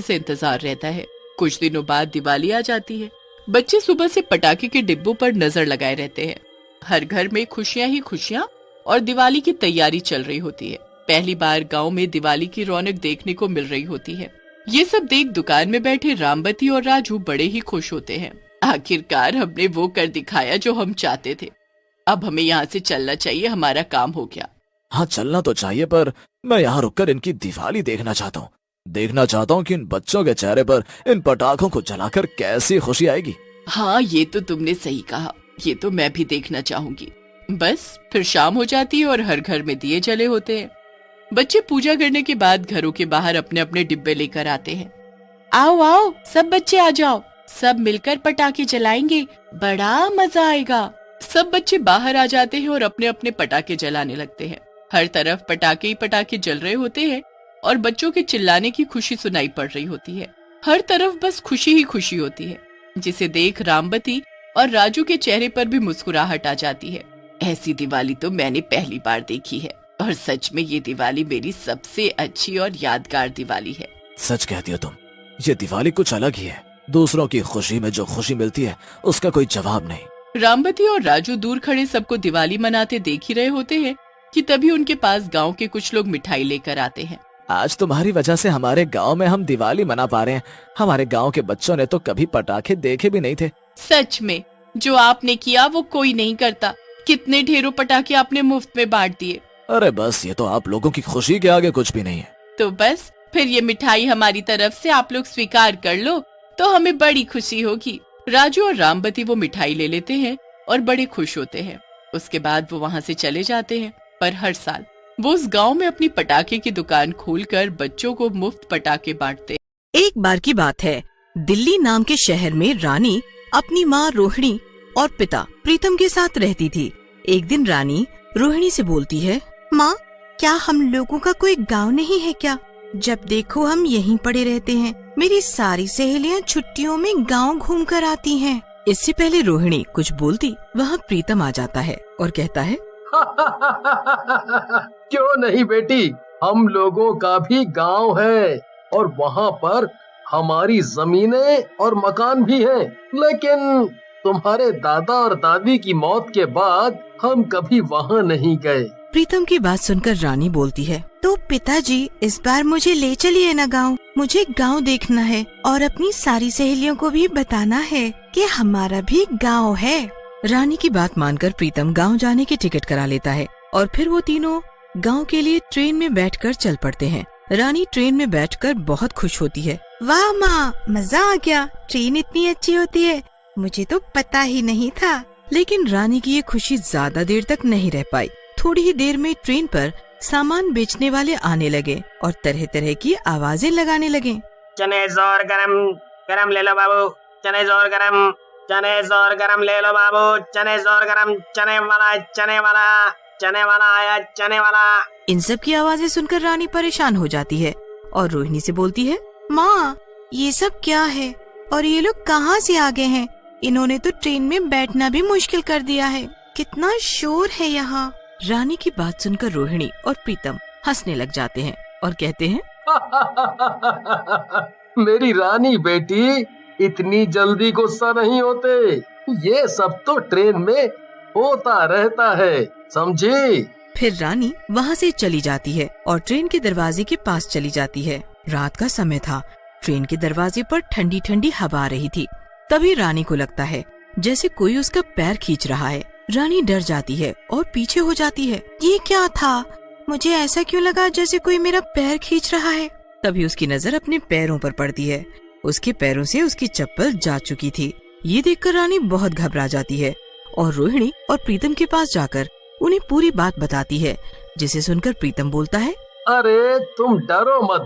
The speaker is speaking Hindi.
से इंतजार रहता है। कुछ दिनों बाद दिवाली आ जाती है। बच्चे सुबह से पटाखे के डिब्बों पर नजर लगाए रहते हैं। हर घर में खुशियां ही खुशियां और दिवाली की तैयारी चल रही होती है। पहली बार गांव में दिवाली की रौनक देखने को मिल रही होती है। ये सब देख दुकान में बैठे रामबती और राजू बड़े ही खुश होते हैं। आखिरकार हमने वो कर दिखाया जो हम चाहते थे। अब हमें यहाँ से चलना चाहिए, हमारा काम हो गया। हाँ, चलना तो चाहिए, पर मैं यहाँ रुककर इनकी दिवाली देखना चाहता हूँ। देखना चाहता हूँ कि इन बच्चों के चेहरे पर इन पटाखों को जलाकर कैसी खुशी आएगी। हाँ, ये तो तुमने सही कहा। ये तो मैं भी देखना चाहूंगी। बस फिर शाम हो जाती है और हर घर में दिए जले होते हैं। बच्चे पूजा करने के बाद घरों के बाहर अपने अपने डिब्बे लेकर आते हैं। आओ आओ, सब बच्चे आ जाओ, सब मिलकर पटाखे जलाएंगे, बड़ा मजा आएगा। सब बच्चे बाहर आ जाते हैं और अपने अपने पटाखे जलाने लगते हैं। हर तरफ पटाखे ही पटाखे जल रहे होते हैं और बच्चों के चिल्लाने की खुशी सुनाई पड़ रही होती है। हर तरफ बस खुशी ही खुशी होती है, जिसे देख रामबती और राजू के चेहरे पर भी मुस्कुराहट आ जाती है। ऐसी दिवाली तो मैंने पहली बार देखी है और सच में ये दिवाली मेरी सबसे अच्छी और यादगार दिवाली है। सच कहती हो तुम, ये दिवाली कुछ अलग ही है। दूसरों की खुशी में जो खुशी मिलती है उसका कोई जवाब नहीं। रामबती और राजू दूर खड़े सबको दिवाली मनाते देख ही रहे होते हैं कि तभी उनके पास गांव के कुछ लोग मिठाई लेकर आते हैं। आज तुम्हारी वजह से हमारे गांव में हम दिवाली मना पा रहे हैं। हमारे गांव के बच्चों ने तो कभी पटाखे देखे भी नहीं थे। सच में, जो आपने किया वो कोई नहीं करता। कितने ढेरों पटाखे आपने मुफ्त में बांट दिए। अरे बस, ये तो आप लोगों की खुशी के आगे कुछ भी नहीं है। तो बस फिर ये मिठाई हमारी तरफ से आप लोग स्वीकार कर लो तो हमें बड़ी खुशी होगी। राजू और रामबती वो मिठाई ले लेते हैं और बड़े खुश होते हैं। उसके बाद वो वहाँ से चले जाते हैं। पर हर साल वो उस गांव में अपनी पटाखे की दुकान खोलकर बच्चों को मुफ्त पटाखे बांटते। एक बार की बात है, दिल्ली नाम के शहर में रानी अपनी माँ रोहिणी और पिता प्रीतम के साथ रहती थी। एक दिन रानी रोहिणी से बोलती है, माँ, क्या हम लोगों का कोई गांव नहीं है क्या? जब देखो हम यहीं पड़े रहते हैं। मेरी सारी सहेलियाँ छुट्टियों में गांव घूम कर आती हैं। इससे पहले रोहिणी कुछ बोलती, वहाँ प्रीतम आ जाता है और कहता है, क्यों नहीं बेटी, हम लोगों का भी गांव है और वहाँ पर हमारी जमीनें और मकान भी हैं। लेकिन तुम्हारे दादा और दादी की मौत के बाद हम कभी वहाँ नहीं गए। प्रीतम की बात सुनकर रानी बोलती है, तो पिताजी इस बार मुझे ले चलिए ना गांव। मुझे गांव देखना है और अपनी सारी सहेलियों को भी बताना है कि हमारा भी गांव है। रानी की बात मानकर प्रीतम गांव जाने की टिकट करा लेता है और फिर वो तीनों गांव के लिए ट्रेन में बैठकर चल पड़ते हैं। रानी ट्रेन में बैठकर बहुत खुश होती है। वाह माँ, मजा आ गया, ट्रेन इतनी अच्छी होती है, मुझे तो पता ही नहीं था। लेकिन रानी की ये खुशी ज्यादा देर तक नहीं रह पाई। थोड़ी ही देर में ट्रेन पर सामान बेचने वाले आने लगे और तरह तरह की आवाजें लगाने लगे। चने जोर गरम गरम ले लो बाबू, चने जोर गरम, चने जोर गरम ले लो बाबू, चने जोर गरम, चने वाला, चने वाला, चने वाला आया, चने वाला। इन सब की आवाजें सुनकर रानी परेशान हो जाती है और रोहिणी से बोलती है, माँ, ये सब क्या है और ये लोग कहाँ से आ गए हैं? इन्होंने तो ट्रेन में बैठना भी मुश्किल कर दिया है। कितना शोर है यहाँ। रानी की बात सुनकर रोहिणी और प्रीतम हंसने लग जाते हैं और कहते हैं, मेरी रानी बेटी, इतनी जल्दी गुस्सा नहीं होते। ये सब तो ट्रेन में होता रहता है, समझी? फिर रानी वहाँ से चली जाती है और ट्रेन के दरवाजे के पास चली जाती है। रात का समय था। ट्रेन के दरवाजे पर ठंडी ठंडी हवा आ रही थी। तभी रानी को लगता है जैसे कोई उसका पैर खींच रहा है। रानी डर जाती है और पीछे हो जाती है। ये क्या था? मुझे ऐसा क्यों लगा जैसे कोई मेरा पैर खींच रहा है? तभी उसकी नजर अपने पैरों पर पड़ती है। उसके पैरों से उसकी चप्पल जा चुकी थी। ये देखकर रानी बहुत घबरा जाती है और रोहिणी और प्रीतम के पास जाकर उन्हें पूरी बात बताती है, जिसे सुनकर प्रीतम बोलता है, अरे तुम डरो मत।